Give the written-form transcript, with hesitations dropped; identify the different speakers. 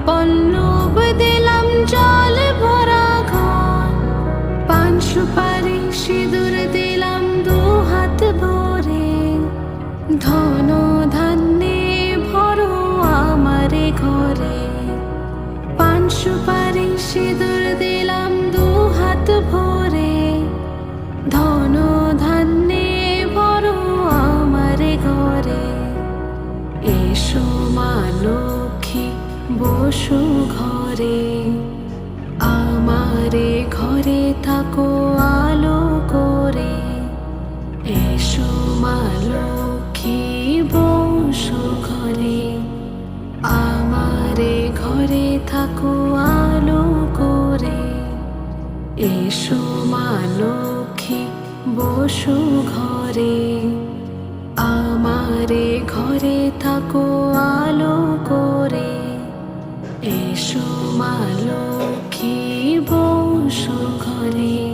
Speaker 1: পল্লব দিলাম জল ভরা ঘর, পান সুপারি সিঁদুর দিলাম দু হাত ভরে। ধন ধান্যে ভরো আমারে ঘরে, পান সুপারি সিঁদুর দিলাম দু হাত ভরে। ধন ধান্যে ভরো আমারে ঘরে। এসো মা লক্ষ্মী বসু ঘরে, আমারে ঘরে থাকো আলো করে। এসো মা লক্ষ্মী বসু ঘরে, আমারে ঘরে থাকো আলো করে। এসো মা লক্ষ্মী বসু ঘরে, আমারে ঘরে থাকো আলো করে। এসো মা লক্ষ্মী বসু ঘরে।